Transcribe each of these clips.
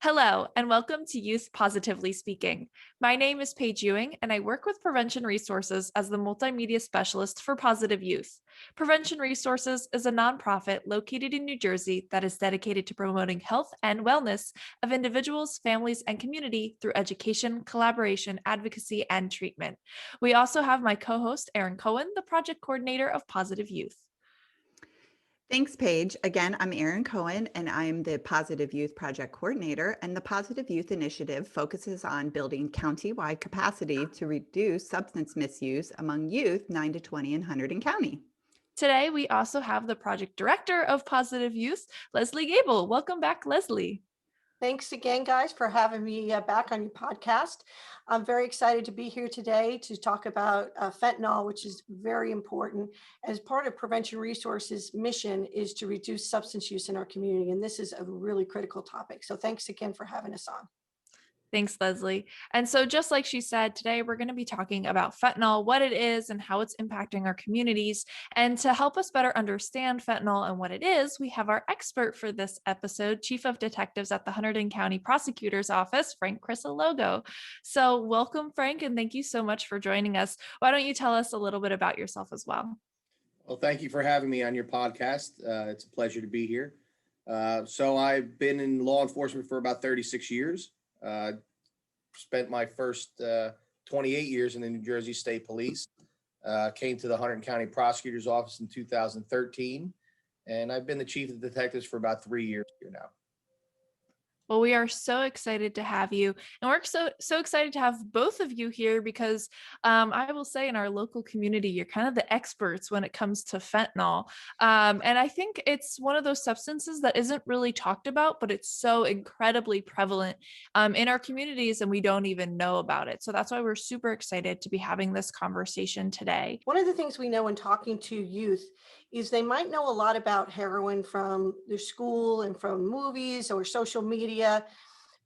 Hello, and welcome to Youth Positively Speaking. My name is Paige Ewing, and I work with Prevention Resources as the multimedia specialist for Positive Youth. Prevention Resources is a nonprofit located in New Jersey that is dedicated to promoting health and wellness of individuals, families, and community through education, collaboration, advocacy, and treatment. We also have my co-host, Erin Cohen, the project coordinator of Positive Youth. Thanks, Paige. Again, I'm Erin Cohen, and I'm the Positive Youth Project Coordinator. And the Positive Youth Initiative focuses on building county-wide capacity to reduce substance misuse among youth 9 to 20 in Hunterdon County. Today, we also have the project director of Positive Youth, Lesley Gabel. Welcome back, Lesley. Thanks again, guys, for having me back on your podcast. I'm very excited to be here today to talk about fentanyl, which is very important. As part of Prevention Resources' mission is to reduce substance use in our community, and this is a really critical topic. So thanks again for having us on. Thanks, Lesley. And so just like she said, today we're going to be talking about fentanyl, what it is and how it's impacting our communities. And to help us better understand fentanyl and what it is, we have our expert for this episode, Chief of Detectives at the Hunterdon County Prosecutor's Office, Frank Crisologo. So welcome, Frank, and thank you so much for joining us. Why don't you tell us a little bit about yourself as well? Well, thank you for having me on your podcast. It's a pleasure to be here. So I've been in law enforcement for about 36 years. Spent my first 28 years in the New Jersey State Police. Came to the Hunterdon County Prosecutor's Office in 2013, and I've been the Chief of Detectives for about 3 years here now. Well, we are so excited to have you, and we're so excited to have both of you here because I will say in our local community, you're kind of the experts when it comes to fentanyl. And I think it's one of those substances that isn't really talked about, but it's so incredibly prevalent in our communities, and we don't even know about it. So that's why we're super excited to be having this conversation today. One of the things we know in talking to youth is they might know a lot about heroin from their school and from movies or social media.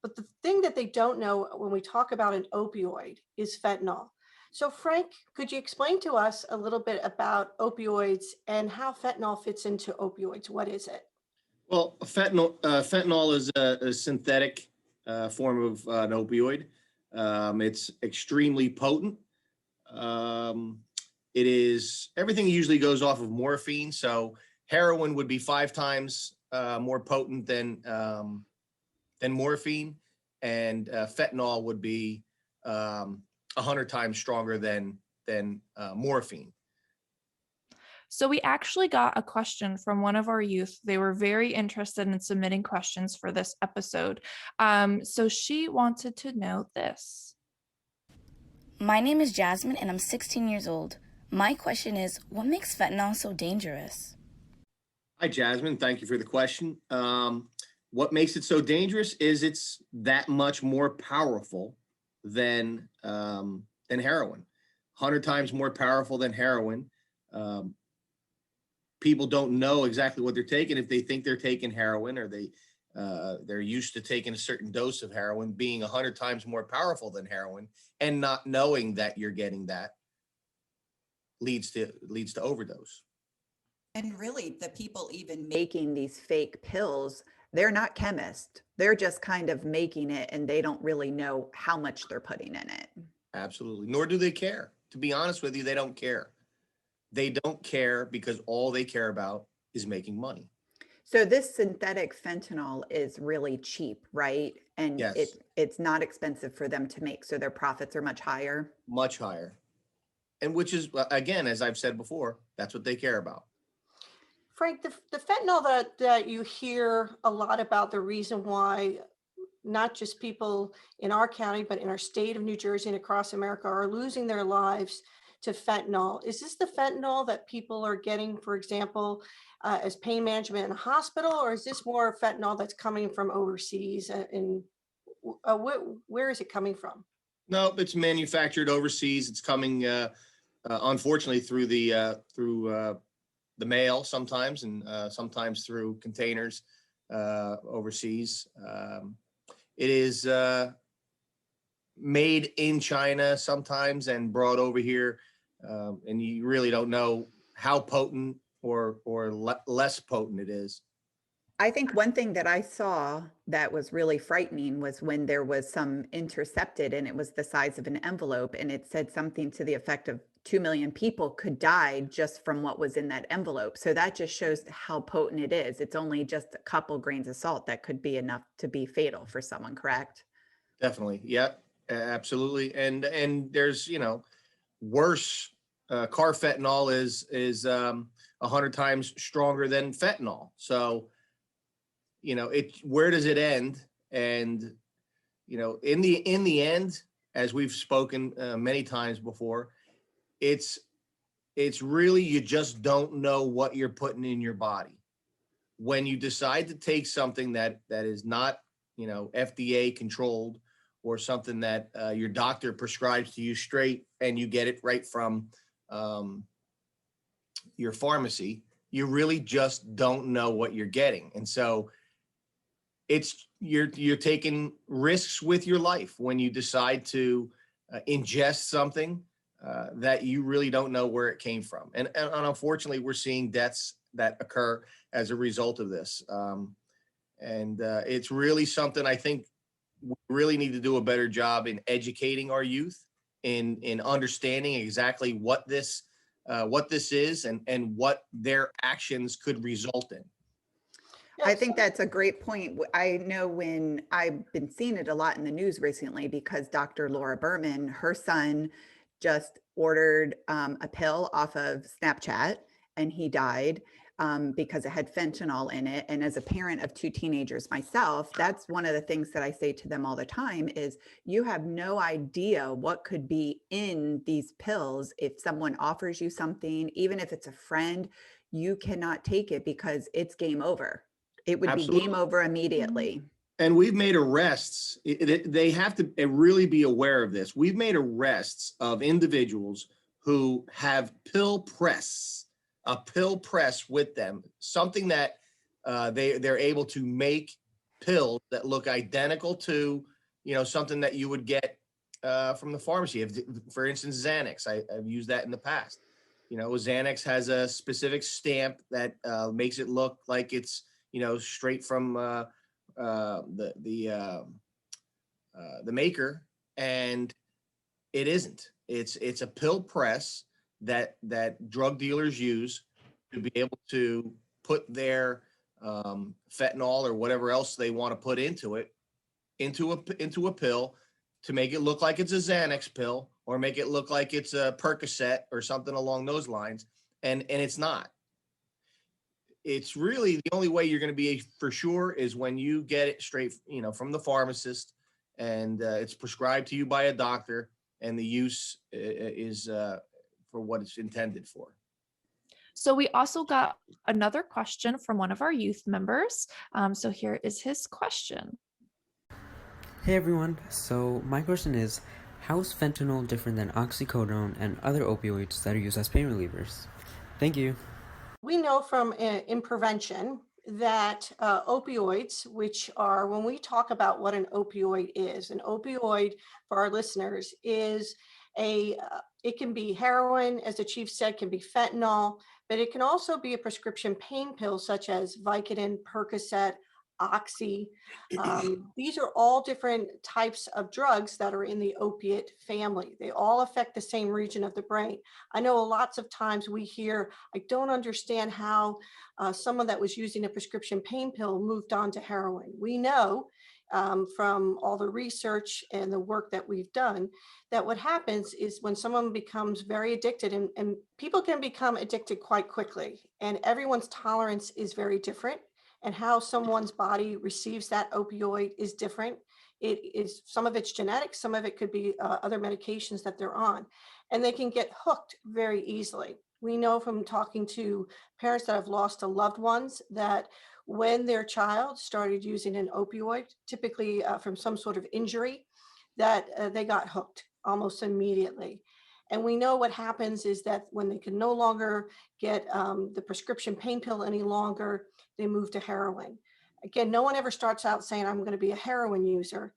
But the thing that they don't know when we talk about an opioid is fentanyl. So Frank, could you explain to us a little bit about opioids and how fentanyl fits into opioids? What is it? Well, fentanyl is a synthetic form of an opioid. It's extremely potent. It is everything usually goes off of morphine. So heroin would be 5 times more potent than morphine, and fentanyl would be 100 times stronger than morphine. So we actually got a question from one of our youth. They were very interested in submitting questions for this episode. So she wanted to know this. My name is Jasmine and I'm 16 years old. My question is, what makes fentanyl so dangerous? Hi, Jasmine. Thank you for the question. What makes it so dangerous is it's that much more powerful than heroin. 100 times more powerful than heroin. People don't know exactly what they're taking if they think they're taking heroin, or they're used to taking a certain dose of heroin being 100 times more powerful than heroin, and not knowing that you're getting that leads to overdose. And really, the people even making these fake pills, they're not chemists. They're just kind of making it, and they don't really know how much they're putting in it. Absolutely. Nor do they care. To be honest with you, they don't care. They don't care because all they care about is making money. So this synthetic fentanyl is really cheap, right? And Yes. it's not expensive for them to make, so their profits are much higher. Much higher. And which is, again, as I've said before, that's what they care about. Frank, the fentanyl that you hear a lot about, the reason why not just people in our county, but in our state of New Jersey and across America are losing their lives to fentanyl. Is this the fentanyl that people are getting, for example, as pain management in a hospital, or is this more fentanyl that's coming from overseas? And where is it coming from? No, it's manufactured overseas. It's coming, unfortunately, through the mail sometimes, and sometimes through containers overseas. It is made in China sometimes and brought over here, and you really don't know how potent or less potent it is. I think one thing that I saw that was really frightening was when there was some intercepted and it was the size of an envelope and it said something to the effect of 2 million people could die just from what was in that envelope. So that just shows how potent it is. It's only just a couple grains of salt that could be enough to be fatal for someone, correct? Definitely. Yep. Absolutely. And there's, worse. Carfentanil is 100 times stronger than fentanyl. So, where does it end? And, in the end, as we've spoken many times before, it's really, you just don't know what you're putting in your body. When you decide to take something that is not, FDA controlled, or something that your doctor prescribes to you straight and you get it right from your pharmacy, you really just don't know what you're getting. And so you're taking risks with your life when you decide to ingest something that you really don't know where it came from. And unfortunately, we're seeing deaths that occur as a result of this. And it's really something I think we really need to do a better job in educating our youth in understanding exactly what this is and what their actions could result in. I think that's a great point. I know when I've been seeing it a lot in the news recently because Dr. Laura Berman, her son just ordered a pill off of Snapchat and he died because it had fentanyl in it. And as a parent of 2 teenagers myself, that's one of the things that I say to them all the time is you have no idea what could be in these pills. If someone offers you something, even if it's a friend, you cannot take it because it's game over. It would Absolutely. be game over immediately. And we've made arrests. They have to really be aware of this. We've made arrests of individuals who have a pill press with them, something that they're able to make pills that look identical to, something that you would get from the pharmacy. For instance, Xanax. I've used that in the past. Xanax has a specific stamp that makes it look like it's, straight from the maker, and it isn't. It's a pill press that drug dealers use to be able to put their fentanyl or whatever else they want to put into it into a pill to make it look like it's a Xanax pill or make it look like it's a Percocet or something along those lines, and it's not. It's really the only way you're going to be for sure is when you get it straight, from the pharmacist, and it's prescribed to you by a doctor, and the use is for what it's intended for. So we also got another question from one of our youth members. So here is his question. Hey everyone, so my question is, how is fentanyl different than oxycodone and other opioids that are used as pain relievers? Thank you. We know from in prevention that opioids, which are, when we talk about what an opioid is, an opioid for our listeners is it can be heroin, as the chief said, can be fentanyl, but it can also be a prescription pain pill such as Vicodin, Percocet, Oxy. These are all different types of drugs that are in the opiate family. They all affect the same region of the brain. I know lots of times we hear, I don't understand how someone that was using a prescription pain pill moved on to heroin. We know from all the research and the work that we've done that what happens is when someone becomes very addicted, and people can become addicted quite quickly, and everyone's tolerance is very different. And how someone's body receives that opioid is different. It is, some of it's genetic, some of it could be other medications that they're on, and they can get hooked very easily. We know from talking to parents that have lost loved ones that when their child started using an opioid, typically from some sort of injury, that they got hooked almost immediately. And we know what happens is that when they can no longer get the prescription pain pill any longer, they move to heroin. Again, no one ever starts out saying, I'm going to be a heroin user.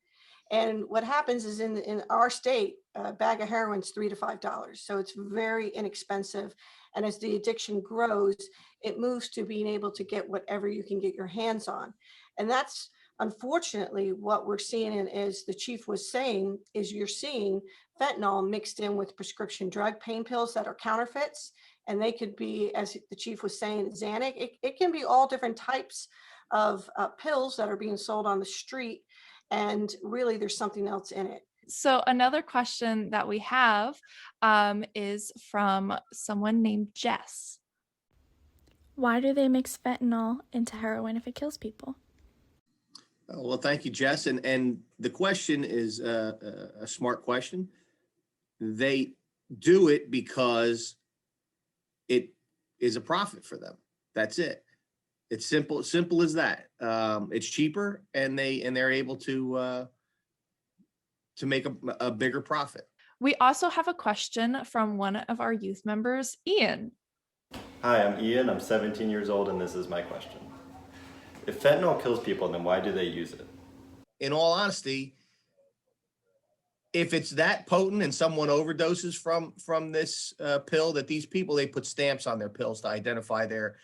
And what happens is in our state, a bag of heroin's $3 to $5. So it's very inexpensive. And as the addiction grows, it moves to being able to get whatever you can get your hands on. And that's unfortunately what we're seeing, and as the chief was saying, is you're seeing fentanyl mixed in with prescription drug pain pills that are counterfeits. And they could be, as the chief was saying, Xanax. It can be all different types of pills that are being sold on the street. And really, there's something else in it. So another question that we have is from someone named Jess. Why do they mix fentanyl into heroin if it kills people? Well, thank you, Jess. And the question is a smart question. They do it because it is a profit for them. That's it. It's simple as that. It's cheaper, and they're able to make a bigger profit. We also have a question from one of our youth members, Ian. Hi, I'm Ian. I'm 17 years old, and this is my question. If fentanyl kills people, then why do they use it? In all honesty, if it's that potent and someone overdoses from this pill, that these people, they put stamps on their pills to identify their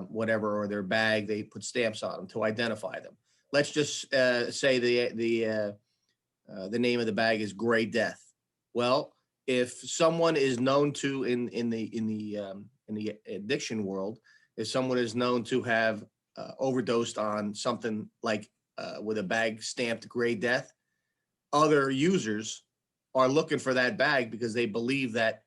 whatever, or their bag, they put stamps on them to identify them. Let's just say the name of the bag is Gray Death. Well, if someone is known to in the addiction world, if someone is known to have overdosed on something like with a bag stamped Gray Death, other users are looking for that bag because they believe that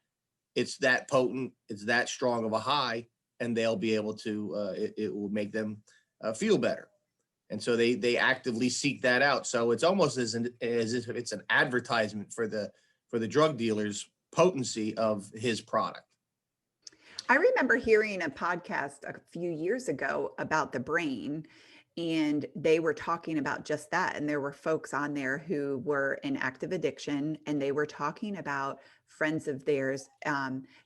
it's that potent, it's that strong of a high, and they'll be able to, it will make them feel better. And so they actively seek that out. So it's almost as if it's an advertisement for the drug dealer's potency of his product. I remember hearing a podcast a few years ago about the brain, and they were talking about just that. And there were folks on there who were in active addiction, and they were talking about friends of theirs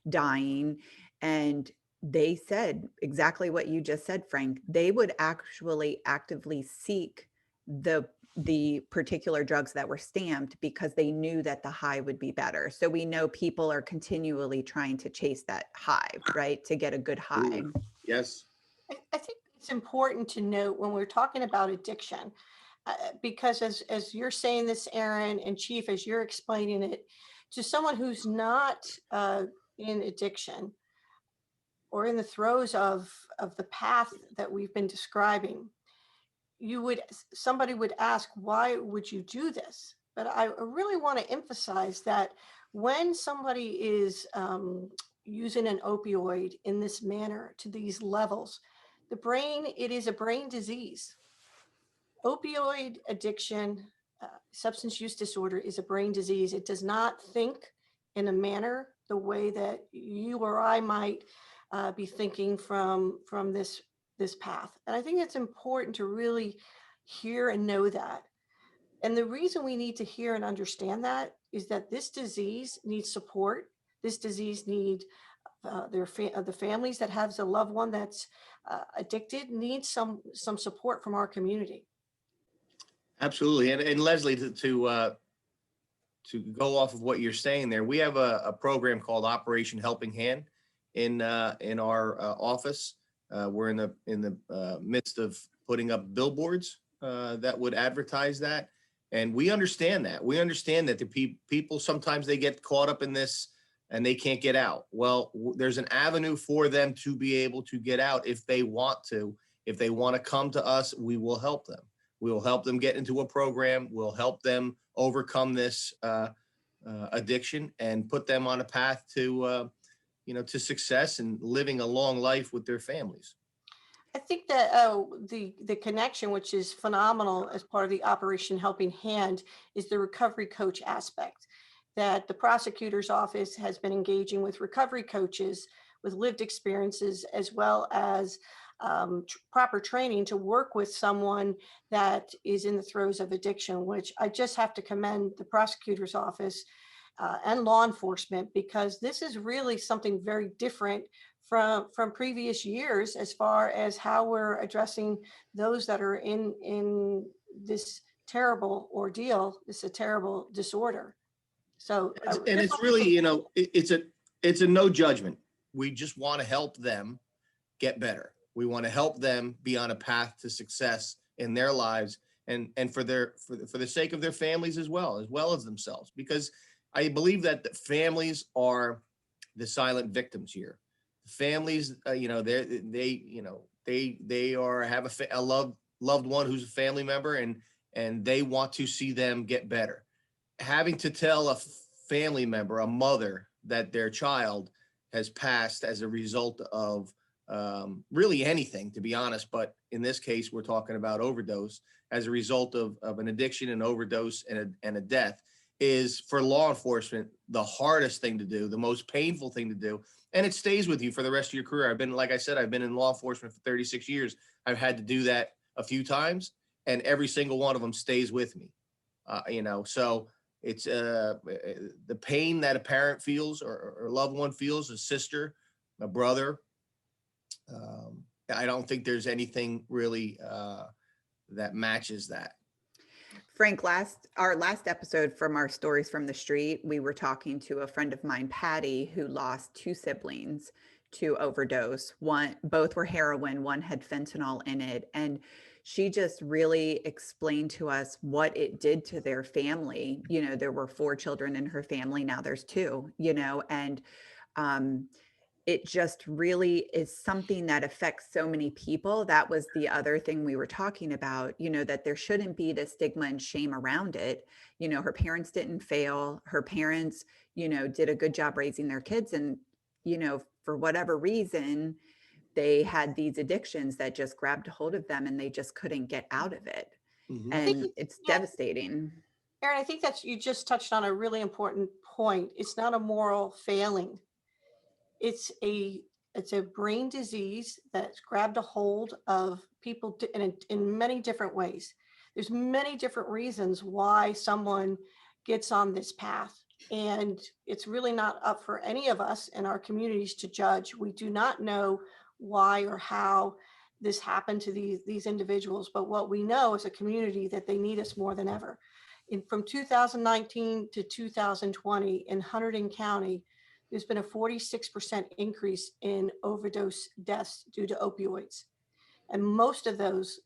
dying. And they said exactly what you just said, Frank. They would actually actively seek the particular drugs that were stamped because they knew that the high would be better. So we know people are continually trying to chase that high, right? To get a good high. Yes. I think it's important to note when we're talking about addiction, because as you're saying this, Erin and Chief, as you're explaining it to someone who's not in addiction or in the throes of the path that we've been describing, somebody would ask, why would you do this? But I really want to emphasize that when somebody is using an opioid in this manner to these levels, the brain, it is a brain disease. Opioid addiction, substance use disorder is a brain disease. It does not think in a manner the way that you or I might be thinking from this path. And I think it's important to really hear and know that. And the reason we need to hear and understand that is that this disease needs support. This disease needs the families that have a loved one that's addicted needs some support from our community. Absolutely. And Lesley, to go off of what you're saying there, we have a program called Operation Helping Hand in our office. We're in the midst of putting up billboards that would advertise that. And we understand that. We understand that the people, sometimes they get caught up in this and they can't get out. Well, there's an avenue for them to be able to get out if they want to. If they want to come to us, we will help them. We will help them get into a program. We'll help them overcome this addiction and put them on a path to to success and living a long life with their families. I think that the connection, which is phenomenal as part of the Operation Helping Hand, is the recovery coach aspect. That the prosecutor's office has been engaging with recovery coaches with lived experiences, as well as proper training to work with someone that is in the throes of addiction, which I just have to commend the prosecutor's office and law enforcement, because this is really something very different from previous years as far as how we're addressing those that are in this terrible ordeal. It's a terrible disorder. So, And it's really, it's a no judgment. We just want to help them get better. We want to help them be on a path to success in their lives, and for the sake of their families as well as themselves, because I believe that the families are the silent victims here. Families, they have a loved one who's a family member, and they want to see them get better. Having to tell a family member, a mother, that their child has passed as a result of really anything, to be honest, but in this case, we're talking about overdose, as a result of an addiction, an overdose, and a death, is for law enforcement the hardest thing to do, the most painful thing to do, and it stays with you for the rest of your career. Like I said, I've been in law enforcement for 36 years. I've had to do that a few times, and every single one of them stays with me. So it's the pain that a parent feels, or a loved one feels, a sister, a brother. I don't think there's anything really that matches that. Frank, our last episode from our Stories from the Street, we were talking to a friend of mine, Patty, who lost 2 siblings to overdose. Both were heroin, one had fentanyl in it. And she just really explained to us what it did to their family. There were 4 children in her family. Now there's 2, and it just really is something that affects so many people. That was the other thing we were talking about, that there shouldn't be the stigma and shame around it. Her parents didn't fail. Her parents, did a good job raising their kids. And, for whatever reason, they had these addictions that just grabbed a hold of them, and they just couldn't get out of it. Mm-hmm. And it's devastating. Erin, I think you just touched on a really important point. It's not a moral failing. It's a brain disease that's grabbed a hold of people in many different ways. There's many different reasons why someone gets on this path, and it's really not up for any of us in our communities to judge. We do not know why or how this happened to these individuals, but what we know as a community, that they need us more than ever. From 2019 to 2020 in Hunterdon County, there's been a 46% increase in overdose deaths due to opioids. And most of those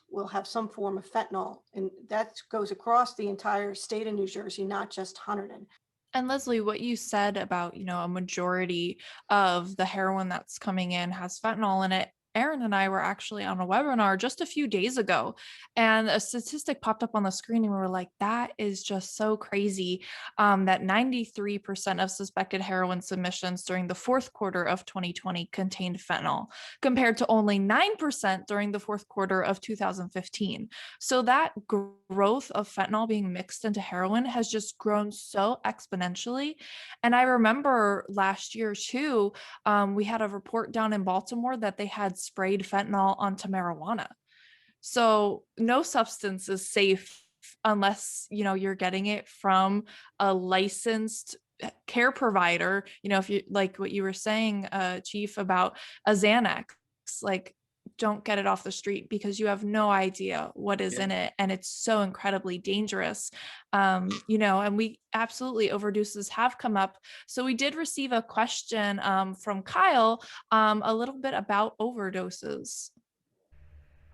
will have some form of fentanyl. And that goes across the entire state of New Jersey, not just Hunterdon. And Lesley, what you said about, a majority of the heroin that's coming in has fentanyl in it. Erin and I were actually on a webinar just a few days ago, and a statistic popped up on the screen, and we were like, that is just so crazy, that 93% of suspected heroin submissions during the fourth quarter of 2020 contained fentanyl, compared to only 9% during the fourth quarter of 2015. So that growth of fentanyl being mixed into heroin has just grown so exponentially. And I remember last year too, we had a report down in Baltimore that they had sprayed fentanyl onto marijuana. So no substance is safe unless, you're getting it from a licensed care provider. If you, like what you were saying, Chief, about a Xanax, like, don't get it off the street, because you have no idea what is in it, and it's so incredibly dangerous. And we absolutely, overdoses have come up. So we did receive a question from Kyle, a little bit about overdoses.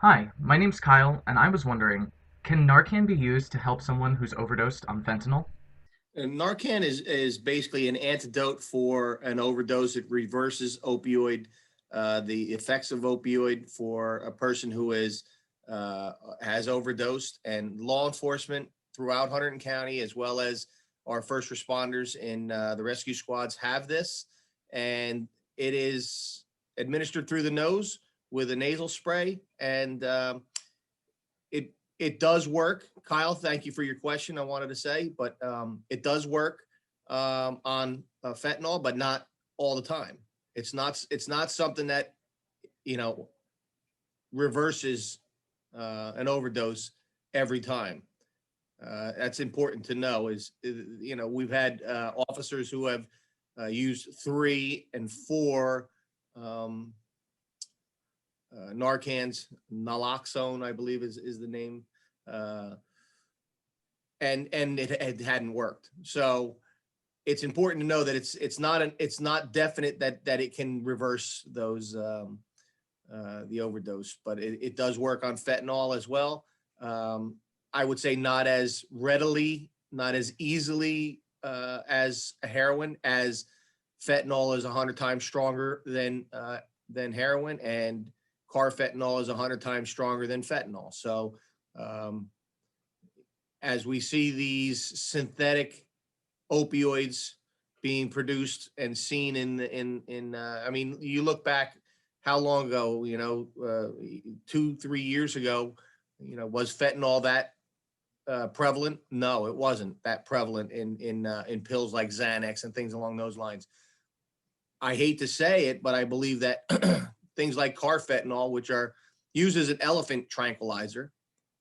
Hi, my name's Kyle, and I was wondering, can Narcan be used to help someone who's overdosed on fentanyl? And Narcan is basically an antidote for an overdose. It reverses the effects of opioid for a person who has overdosed. And law enforcement throughout Hunterdon County, as well as our first responders in the rescue squads, have this, and it is administered through the nose with a nasal spray, and it does work. Kyle, thank you for your question. I wanted to say, but it does work on fentanyl, but not all the time. It's not something that, reverses an overdose every time. That's important to know. We've had officers who have used 3 and 4 Narcan's, naloxone, I believe is the name. And it hadn't worked. So it's important to know that it's not definite that it can reverse those the overdose, but it does work on fentanyl as well. I would say not as readily, not as easily as a heroin, as fentanyl is 100 times stronger than heroin, and carfentanil is 100 times stronger than fentanyl. So as we see these synthetic opioids being produced and seen I mean, you look back how long ago, 2-3 years ago, was fentanyl that prevalent? No, it wasn't that prevalent in pills like Xanax and things along those lines. I hate to say it, but I believe that things like carfentanil, which are used as an elephant tranquilizer,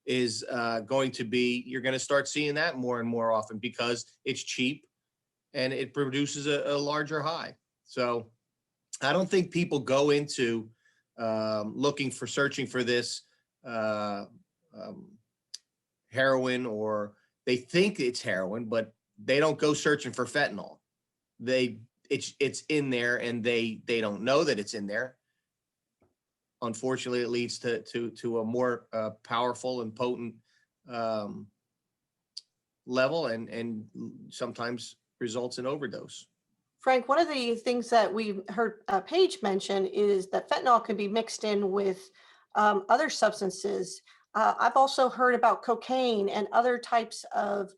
is going to be, you're going to start seeing that more and more often because it's cheap and it produces a larger high. So I don't think people go into searching for this heroin, or they think it's heroin, but they don't go searching for fentanyl. It's in there, and they don't know that it's in there. Unfortunately, it leads to a more powerful and potent level, and sometimes results in overdose. Frank, one of the things that we heard Paige mention is that fentanyl can be mixed in with other substances. I've also heard about cocaine and other types of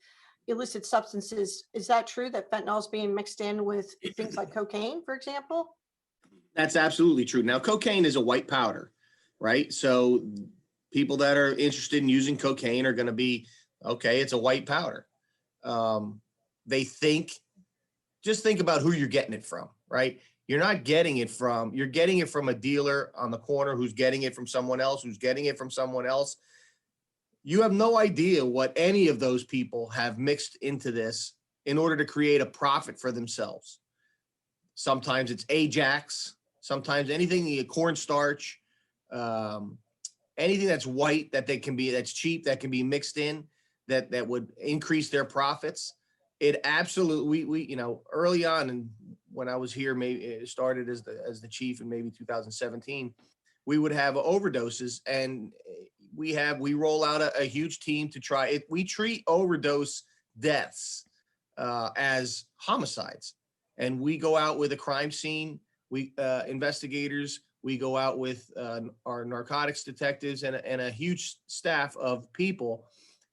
illicit substances. Is that true that fentanyl is being mixed in with things like cocaine, for example? That's absolutely true. Now, cocaine is a white powder, right? So people that are interested in using cocaine are going to be, okay, it's a white powder. Just think about who you're getting it from, right? You're getting it from a dealer on the corner who's getting it from someone else, who's getting it from someone else. You have no idea what any of those people have mixed into this in order to create a profit for themselves. Sometimes it's Ajax, sometimes anything, cornstarch, anything that's white that's cheap, that can be mixed in, that would increase their profits. It absolutely, we early on, and when I was here, maybe it started as the chief in maybe 2017, we would have overdoses, and we roll out a huge team to try it. We treat overdose deaths as homicides, and we go out with a crime scene. We investigators. We go out with our narcotics detectives and a huge staff of people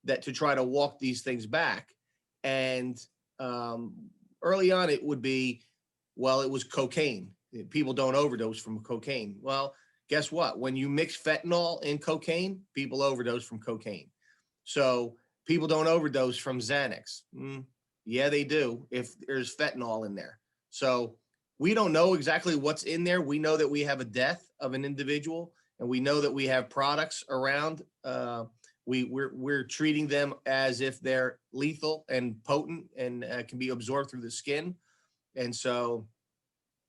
to try to walk these things back. And early on, it would be, well, it was cocaine. People don't overdose from cocaine. Well, guess what? When you mix fentanyl in cocaine, people overdose from cocaine. So people don't overdose from Xanax. Yeah, they do if there's fentanyl in there. So we don't know exactly what's in there. We know that we have a death of an individual, and we know that we have products around. We're treating them as if they're lethal and potent and can be absorbed through the skin. And so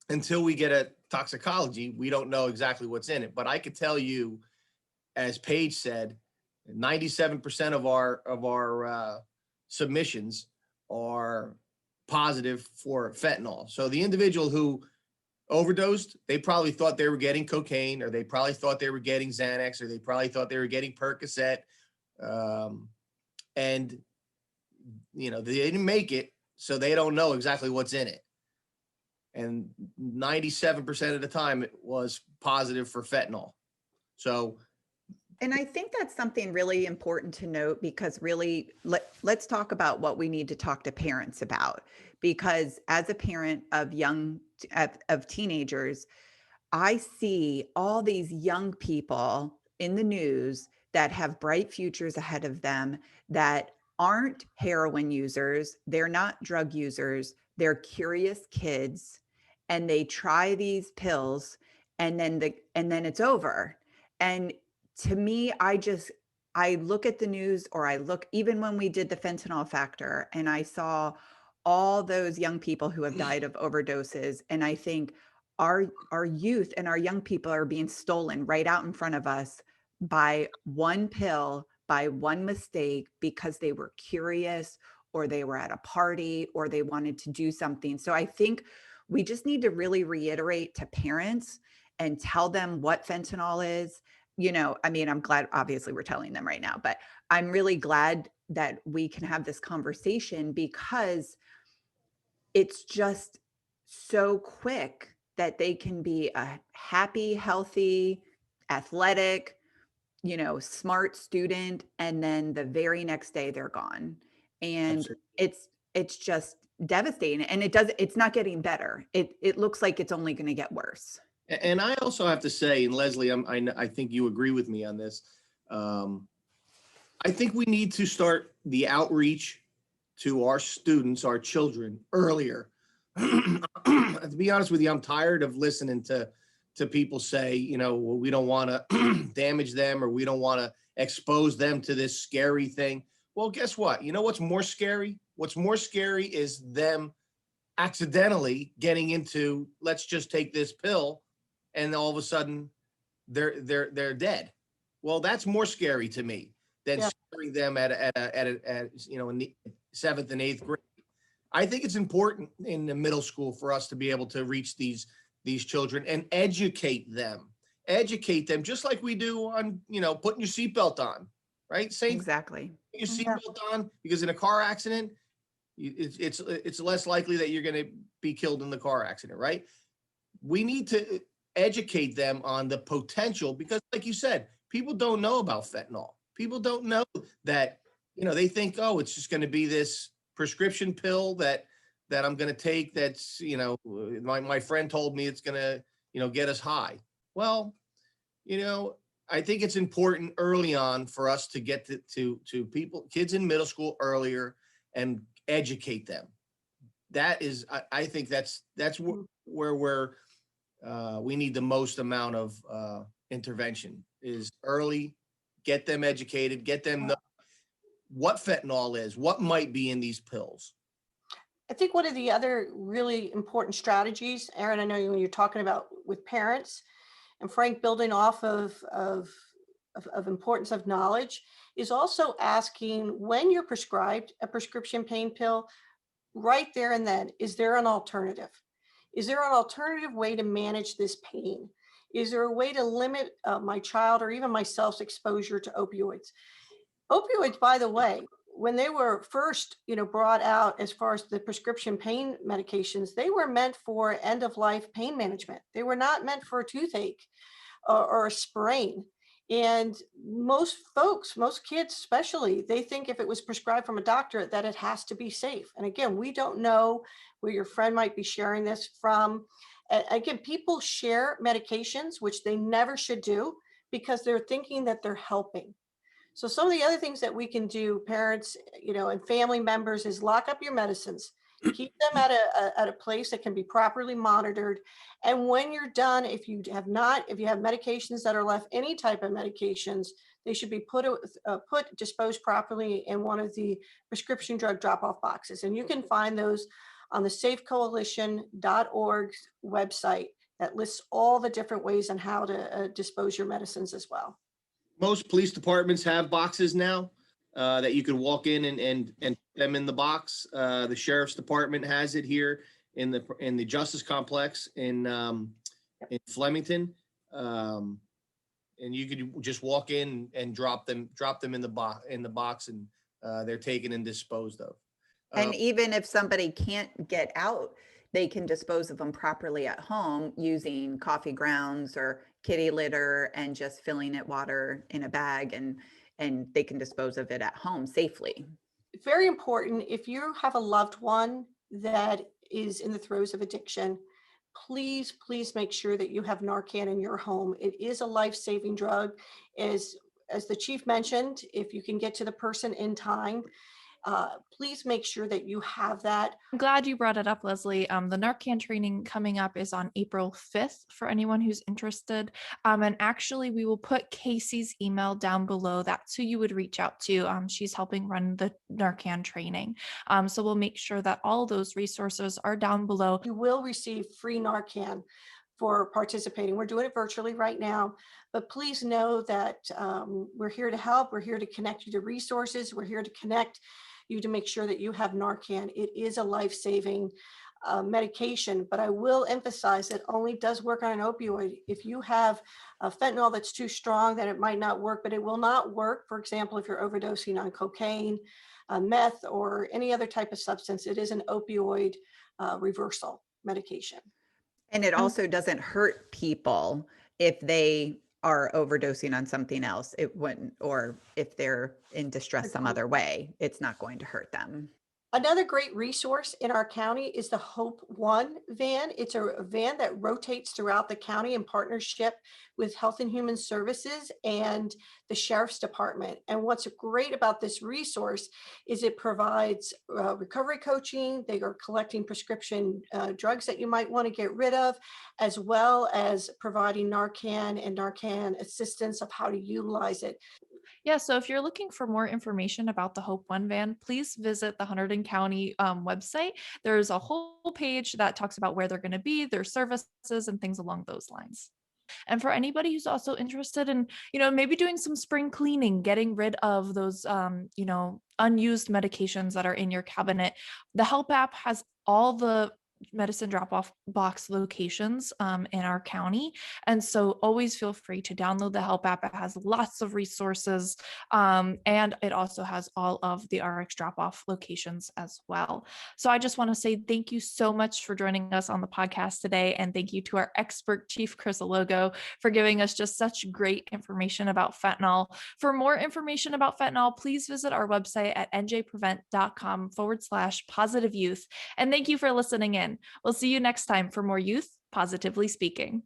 until we get a toxicology, we don't know exactly what's in it. But I could tell you, as Paige said, 97% of our submissions are positive for fentanyl. So the individual who overdosed, they probably thought they were getting cocaine, or they probably thought they were getting Xanax, or they probably thought they were getting Percocet. And they didn't make it, so they don't know exactly what's in it. And 97% of the time it was positive for fentanyl. So, and I think that's something really important to note, because really let's talk about what we need to talk to parents about, because as a parent of teenagers, I see all these young people in the news that have bright futures ahead of them, that aren't heroin users, they're not drug users, they're curious kids, and they try these pills, and then it's over. And to me, I look at the news, or I look, even when we did the fentanyl factor, and I saw all those young people who have died of overdoses, and I think, our youth and our young people are being stolen right out in front of us by one pill, by one mistake, because they were curious or they were at a party or they wanted to do something. So I think we just need to really reiterate to parents and tell them what fentanyl is. I mean, I'm glad, obviously we're telling them right now, but I'm really glad that we can have this conversation, because it's just so quick that they can be a happy, healthy, athletic, smart student, and then the very next day they're gone. And Absolutely. it's just devastating, and it's not getting better. It looks like it's only going to get worse. And I also have to say, and Lesley, I think you agree with me on this. I think we need to start the outreach to our students, our children, earlier. To be honest with you, I'm tired of listening to people say, well, we don't want to damage them, or we don't want to expose them to this scary thing. Well, guess what? You know what's more scary? What's more scary is them accidentally getting into, let's just take this pill, and all of a sudden they're dead. Well, that's more scary to me than scaring them at in the 7th and 8th grade. I think it's important in the middle school for us to be able to reach these children and educate them just like we do on, putting your seatbelt on, right? Same. Exactly. Put your seatbelt on, because in a car accident, it's less likely that you're going to be killed in the car accident, right? We need to educate them on the potential, because like you said, people don't know about fentanyl. People don't know that, they think, oh, it's just going to be this prescription pill that I'm going to take. That's, my friend told me it's going to, get us high. Well, I think it's important early on for us to get to kids in middle school earlier and educate them. That is, I think that's where we need the most amount of intervention, is early. Get them educated, get them know what fentanyl is, what might be in these pills. I think one of the other really important strategies, Erin, I know when you're talking about with parents, and Frank, building off of importance of knowledge, is also asking, when you're prescribed a prescription pain pill, right there and then, is there an alternative? Is there an alternative way to manage this pain? Is there a way to limit my child or even myself's exposure to opioids? Opioids, by the way, when they were first, brought out as far as the prescription pain medications, they were meant for end-of-life pain management. They were not meant for a toothache or a sprain. And most folks, most kids especially, they think if it was prescribed from a doctor that it has to be safe. And again, we don't know where your friend might be sharing this from. Again, people share medications, which they never should do, because they're thinking that they're helping. So some of the other things that we can do, parents, and family members, is lock up your medicines, keep them at a place that can be properly monitored. And when you're done, if you have medications that are left, any type of medications, they should be disposed properly in one of the prescription drug drop-off boxes. And you can find those on the safecoalition.org website that lists all the different ways on how to dispose your medicines as well. Most police departments have boxes now that you can walk in and put them in the box. The sheriff's department has it here in the Justice Complex in Flemington, and you could just walk in and drop them in the box, and they're taken and disposed of. And even if somebody can't get out, they can dispose of them properly at home using coffee grounds or kitty litter and just filling it water in a bag, and they can dispose of it at home safely. Very important. If you have a loved one that is in the throes of addiction, please make sure that you have Narcan in your home. It is a life-saving drug. As the chief mentioned, if you can get to the person in time, please make sure that you have that. I'm glad you brought it up, Lesley. The Narcan training coming up is on April 5th for anyone who's interested. And actually, we will put Casey's email down below. That's who you would reach out to. She's helping run the Narcan training. So we'll make sure that all those resources are down below. You will receive free Narcan for participating. We're doing it virtually right now, but please know that we're here to help. We're here to connect you to resources. We're here to connect you to make sure that you have Narcan. It is a life-saving medication, but I will emphasize it only does work on an opioid. If you have a fentanyl that's too strong, then it might not work, but it will not work, for example, if you're overdosing on cocaine, meth, or any other type of substance. It is an opioid reversal medication. And it also doesn't hurt people if they are overdosing on something else. It wouldn't, or if they're in distress some other way, it's not going to hurt them. Another great resource in our county is the Hope One van. It's a van that rotates throughout the county in partnership with Health and Human Services and the Sheriff's Department. And what's great about this resource is it provides recovery coaching. They are collecting prescription drugs that you might want to get rid of, as well as providing Narcan and Narcan assistance of how to utilize it. Yeah, so if you're looking for more information about the Hope One van, please visit the Hunterdon County website. There's a whole page that talks about where they're going to be, their services, and things along those lines. And for anybody who's also interested in, maybe doing some spring cleaning, getting rid of those, unused medications that are in your cabinet, the Help app has all the medicine drop-off box locations in our county. And so always feel free to download the Help app. It has lots of resources, and it also has all of the RX drop-off locations as well. So I just want to say thank you so much for joining us on the podcast today. And thank you to our expert, Chief Crisologo, for giving us just such great information about fentanyl. For more information about fentanyl, please visit our website at njprevent.com/positive youth. And thank you for listening in. We'll see you next time for more Youth Positively Speaking.